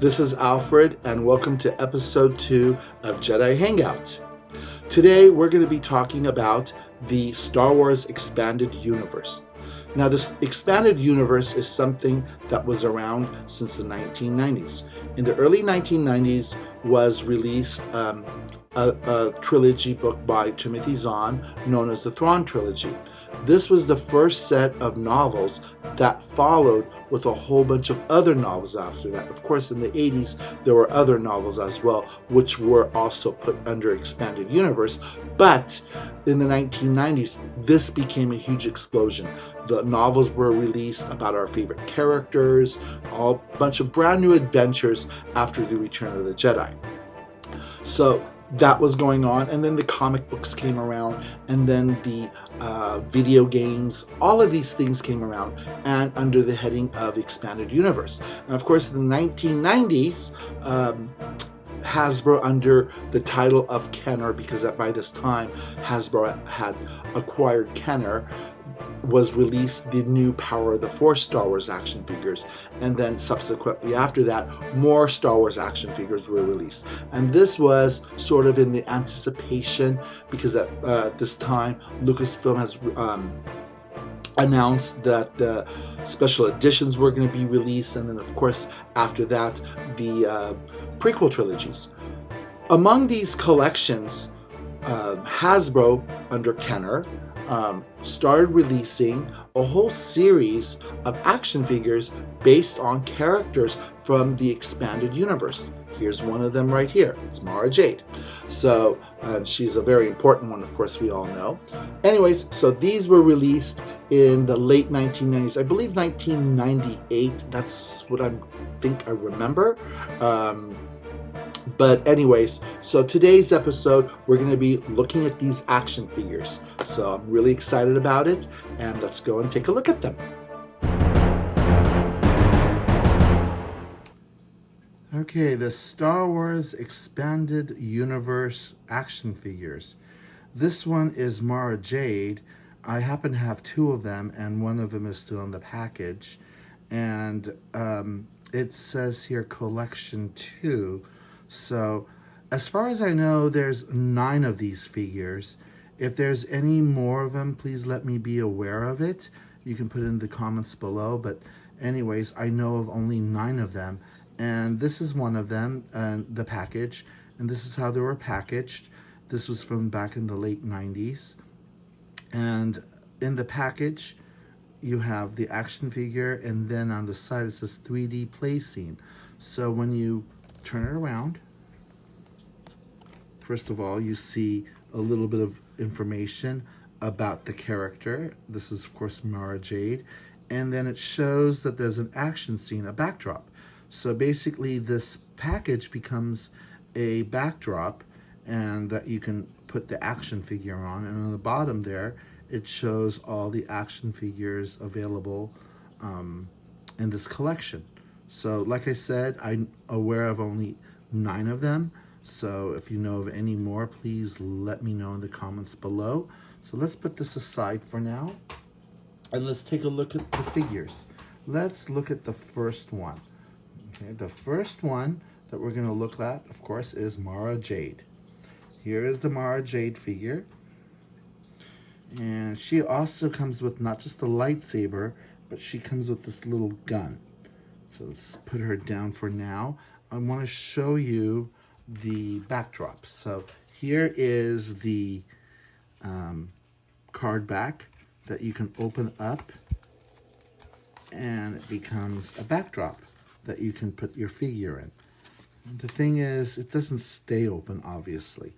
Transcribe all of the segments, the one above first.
This is Alfred, and welcome to episode 2 of Jedi Hangout. Today, we're going to be talking about the Star Wars Expanded Universe. Now, this expanded universe is something that was around since the 1990s. In the early 1990s was released a trilogy book by Timothy Zahn known as the Thrawn trilogy. This was the first set of novels that followed with a whole bunch of other novels after that. Of course, in the 80s, there were other novels as well, which were also put under Expanded Universe. But in the 1990s, this became a huge explosion. The novels were released about our favorite characters, a bunch of brand new adventures after the Return of the Jedi. So that was going on, and then the comic books came around, and then the video games, all of these things came around, and under the heading of Expanded Universe. And of course, in the 1990s, Hasbro, under the title of Kenner, because by this time Hasbro had acquired Kenner, was released the new Power of the Force Star Wars action figures, and then subsequently after that, more Star Wars action figures were released. And this was sort of in the anticipation, because at this time Lucasfilm has announced that the special editions were going to be released, and then of course after that the prequel trilogies. Among these collections, Hasbro under Kenner started releasing a whole series of action figures based on characters from the Expanded Universe. Here's one of them right here. It's Mara Jade. So she's a very important one, of course, we all know. Anyways, so these were released in the late 1990s. I believe 1998. That's what I think I remember. But anyways, so today's episode, we're going to be looking at these action figures. So I'm really excited about it, and let's go and take a look at them. Okay, the Star Wars Expanded Universe action figures. This one is Mara Jade. I happen to have two of them, and one of them is still in the package. And it says here Collection 2. So, as far as I know, there's 9 of these figures. If there's any more of them, please let me be aware of it. You can put it in the comments below. But anyways, I know of only 9 of them. And this is one of them, the package. And this is how they were packaged. This was from back in the late 90s. And in the package, you have the action figure. And then on the side, it says 3D play scene. So when you turn it around, first of all, you see a little bit of information about the character. This is, of course, Mara Jade. And then it shows that there's an action scene, a backdrop. So basically, this package becomes a backdrop, and that you can put the action figure on. And on the bottom there, it shows all the action figures available in this collection. So, like I said, I'm aware of only 9 of them. So, if you know of any more, please let me know in the comments below. So, let's put this aside for now. And let's take a look at the figures. Let's look at the first one. Okay, the first one that we're going to look at, of course, is Mara Jade. Here is the Mara Jade figure. And she also comes with not just a lightsaber, but she comes with this little gun. So let's put her down for now. I want to show you the backdrop. So here is the card back that you can open up, and it becomes a backdrop that you can put your figure in. And the thing is, it doesn't stay open, obviously.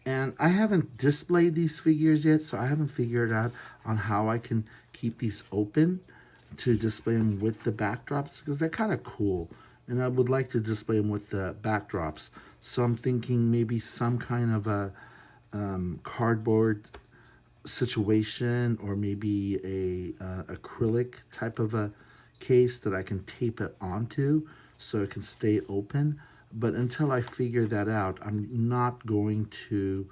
And I haven't displayed these figures yet, so I haven't figured out on how I can keep these open to display them with the backdrops, because they're kind of cool, and I would like to display them with the backdrops. So I'm thinking maybe some kind of a cardboard situation, or maybe a acrylic type of a case that I can tape it onto so it can stay open. But until I figure that out, I'm not going to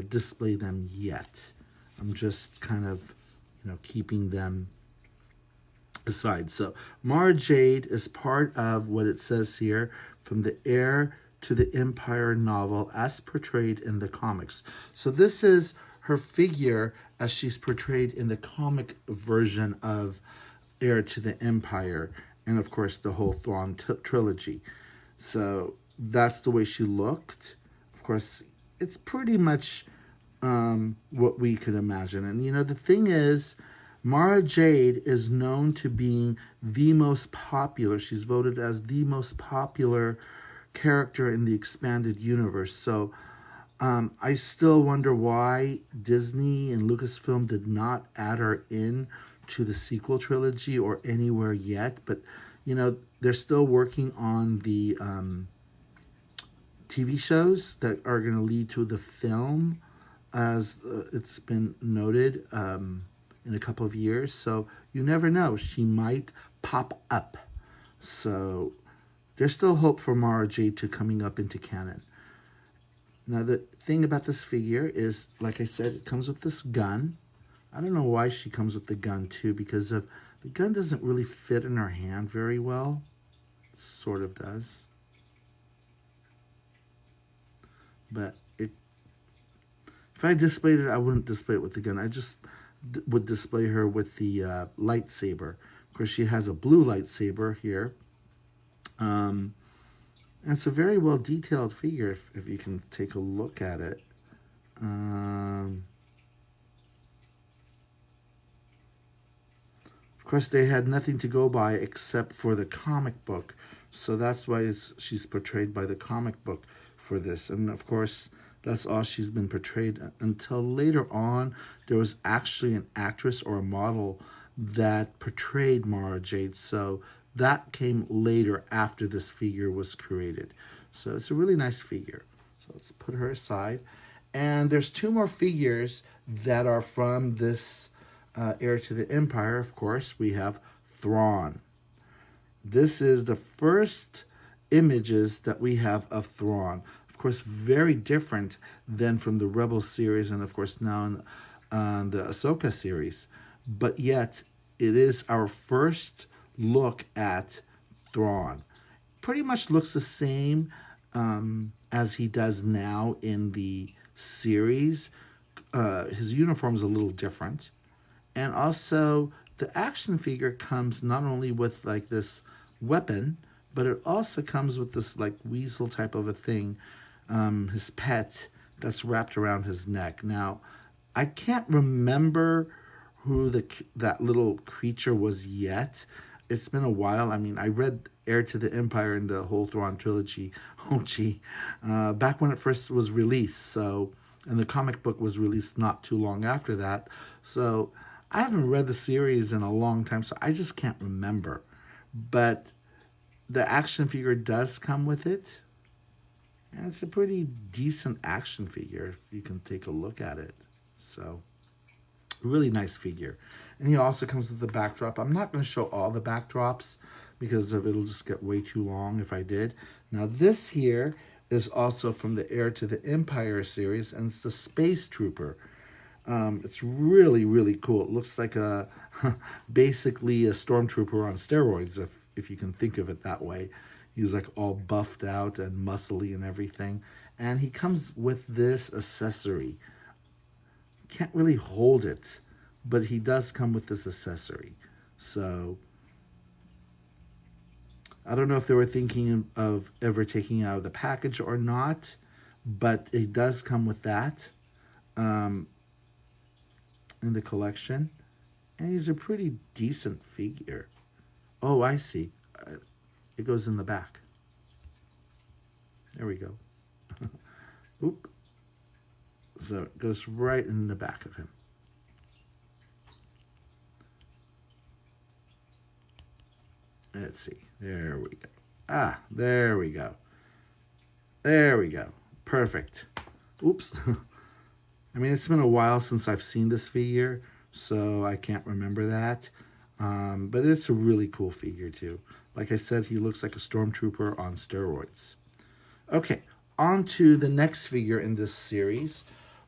display them yet. I'm just kind of, keeping them aside. So Mara Jade is part of what it says here, from the Heir to the Empire novel as portrayed in the comics. So this is her figure as she's portrayed in the comic version of Heir to the Empire, and of course the whole Thrawn trilogy. So that's the way she looked. Of course, it's pretty much what we could imagine. And you know, the thing is, Mara Jade is known to being the most popular. She's voted as the most popular character in the expanded universe. So I still wonder why Disney and Lucasfilm did not add her in to the sequel trilogy or anywhere yet. But, you know, they're still working on the TV shows that are going to lead to the film, as it's been noted, in a couple of years. So you never know. She might pop up. So there's still hope for Mara Jade to coming up into canon. Now, the thing about this figure is, like I said, it comes with this gun. I don't know why she comes with the gun, too, because the gun doesn't really fit in her hand very well. It sort of does. But if I displayed it, I wouldn't display it with the gun. I just would display her with the lightsaber. Of course, she has a blue lightsaber here. And it's a very well detailed figure if you can take a look at it. Of course, they had nothing to go by except for the comic book. So that's why she's portrayed by the comic book for this. And of course, that's all she's been portrayed until later on. There was actually an actress or a model that portrayed Mara Jade. So that came later after this figure was created. So it's a really nice figure. So let's put her aside. And there's two more figures that are from this Heir to the Empire. Of course, we have Thrawn. This is the first images that we have of Thrawn. Of course, very different than from the Rebel series, and of course now in the Ahsoka series. But yet, it is our first look at Thrawn. Pretty much looks the same as he does now in the series. His uniform is a little different. And also, the action figure comes not only with like this weapon, but it also comes with this like weasel type of a thing, his pet, that's wrapped around his neck. Now, I can't remember who that little creature was yet. It's been a while. I mean, I read Heir to the Empire and the whole Thrawn trilogy, back when it first was released. So, and the comic book was released not too long after that. So, I haven't read the series in a long time, so I just can't remember. But the action figure does come with it. And it's a pretty decent action figure if you can take a look at it. So, really nice figure. And he also comes with the backdrop. I'm not going to show all the backdrops because it'll just get way too long if I did. Now, this here is also from the Heir to the Empire series, and it's the Space Trooper. It's really, really cool. It looks like basically a stormtrooper on steroids, if you can think of it that way. He's like all buffed out and muscly and everything. And he comes with this accessory. Can't really hold it, but he does come with this accessory. So I don't know if they were thinking of ever taking it out of the package or not, but it does come with that in the collection. And he's a pretty decent figure. Oh, I see. It goes in the back. There we go. Oop. So it goes right in the back of him. Let's see. There we go. Ah, there we go. There we go. Perfect. Oops. I mean, it's been a while since I've seen this figure, so I can't remember that. But it's a really cool figure, too. Like I said, he looks like a stormtrooper on steroids. Okay, on to the next figure in this series.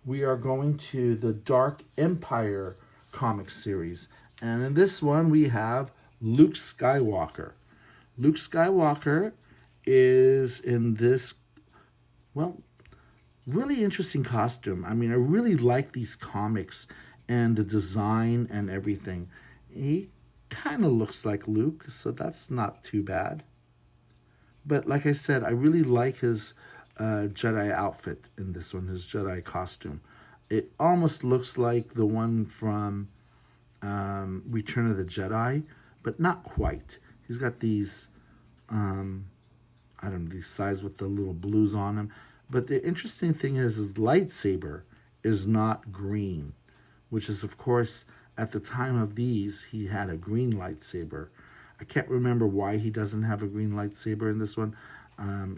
We are going to the Dark Empire comic series. And in this one, we have Luke Skywalker. Luke Skywalker is in this, well, really interesting costume. I mean, I really like these comics and the design and everything. He kind of looks like Luke, so that's not too bad. But like I said, I really like his Jedi outfit in this one, his Jedi costume. It almost looks like the one from Return of the Jedi, but not quite. He's got these, I don't know, these sides with the little blues on them. But the interesting thing is his lightsaber is not green, which is, of course, at the time of these, he had a green lightsaber. I can't remember why he doesn't have a green lightsaber in this one.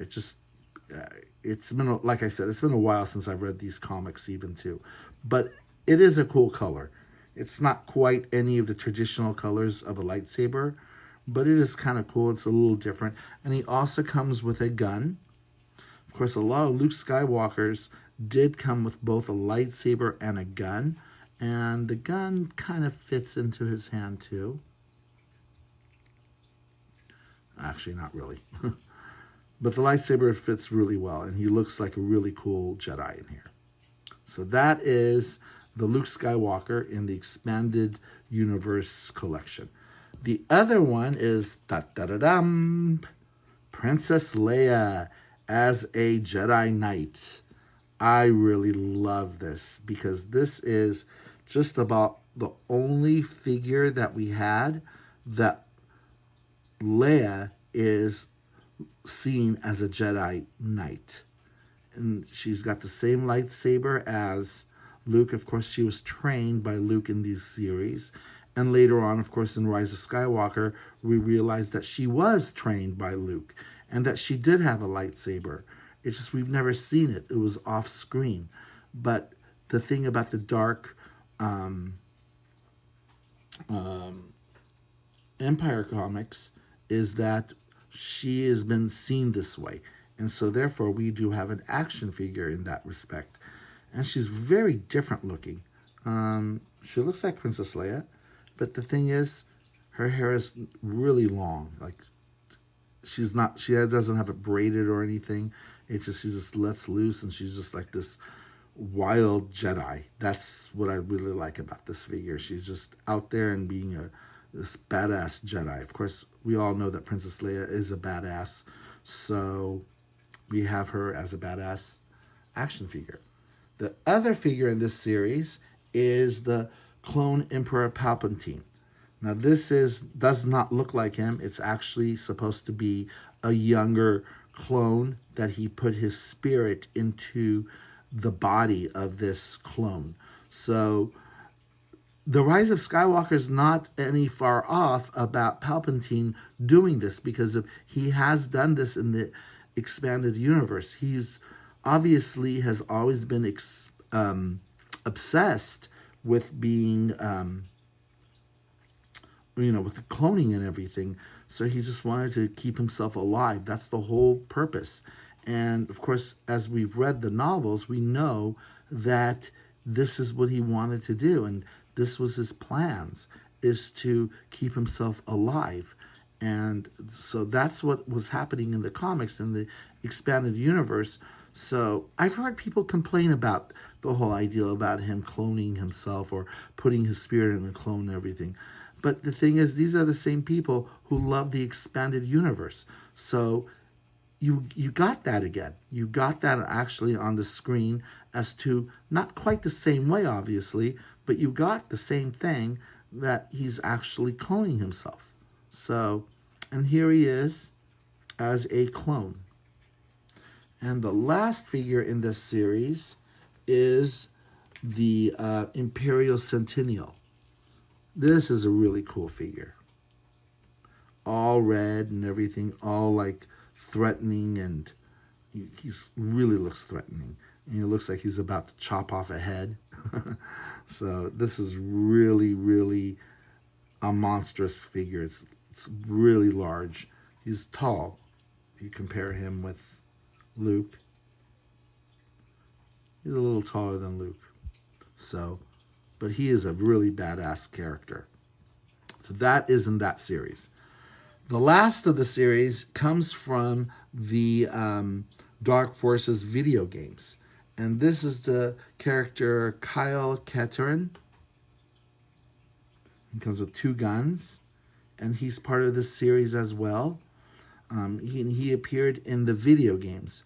It just, it's been, like I said, it's been a while since I've read these comics even too. But it is a cool color. It's not quite any of the traditional colors of a lightsaber, but it is kind of cool. It's a little different. And he also comes with a gun. Of course, a lot of Luke Skywalkers did come with both a lightsaber and a gun. And the gun kind of fits into his hand too. Actually, not really. But the lightsaber fits really well, and he looks like a really cool Jedi in here. So that is the Luke Skywalker in the Expanded Universe collection. The other one is da-da-da-dum, Princess Leia as a Jedi Knight. I really love this because this is just about the only figure that we had that Leia is seen as a Jedi Knight. And she's got the same lightsaber as Luke. Of course, she was trained by Luke in these series. And later on, of course, in Rise of Skywalker, we realized that she was trained by Luke and that she did have a lightsaber. It's just we've never seen it. It was off screen. But the thing about the dark Empire comics is that she has been seen this way. And so therefore we do have an action figure in that respect. And she's very different looking. She looks like Princess Leia, but the thing is, her hair is really long. Like she doesn't have it braided or anything. She just lets loose, and she's just like this wild Jedi. That's what I really like about this figure. She's just out there and being this badass Jedi. Of course, we all know that Princess Leia is a badass, so we have her as a badass action figure. The other figure in this series is the clone Emperor Palpatine. Now this does not look like him. It's actually supposed to be a younger clone that he put his spirit into the body of this clone. So the Rise of Skywalker is not any far off about Palpatine doing this, because he has done this in the expanded universe. He's obviously has always been obsessed with being, with the cloning and everything. So he just wanted to keep himself alive. That's the whole purpose. And of course, as we've read the novels, we know that this is what he wanted to do. And this was his plans, is to keep himself alive. And so that's what was happening in the comics, in the expanded universe. So I've heard people complain about the whole idea about him cloning himself or putting his spirit in a clone and everything. But the thing is, these are the same people who love the expanded universe. So you got that again. You got that actually on the screen, as to not quite the same way, obviously, but you got the same thing, that he's actually cloning himself. So, and here he is as a clone. And the last figure in this series is the Imperial Centennial. This is a really cool figure. All red and everything, all like threatening, and he really looks threatening. And he looks like he's about to chop off a head. So this is really, really a monstrous figure. It's really large. He's tall. You compare him with Luke. He's a little taller than Luke. So, but he is a really badass character. So that is in that series. The last of the series comes from the Dark Forces video games. And this is the character Kyle Katarn. He comes with 2 guns. And he's part of this series as well. He appeared in the video games.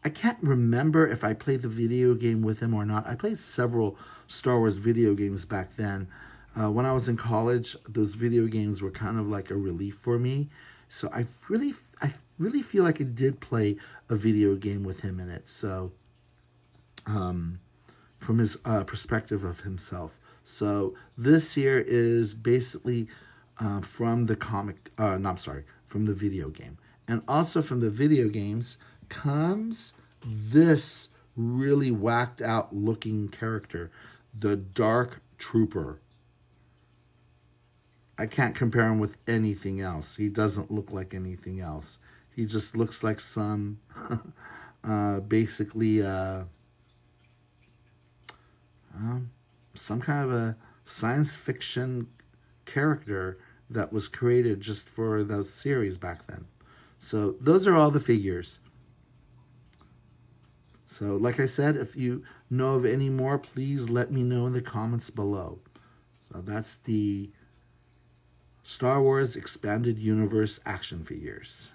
I can't remember if I played the video game with him or not. I played several Star Wars video games back then. When I was in college, those video games were kind of like a relief for me. So I really feel like I did play a video game with him in it. So, from his perspective of himself. So this here is basically from the from the video game. And also from the video games comes this really whacked out looking character, the Dark Trooper. I can't compare him with anything else. He doesn't look like anything else. He just looks like some, basically, some kind of a science fiction character that was created just for the series back then. So those are all the figures. So like I said, if you know of any more, please let me know in the comments below. So that's the Star Wars Expanded Universe action figures.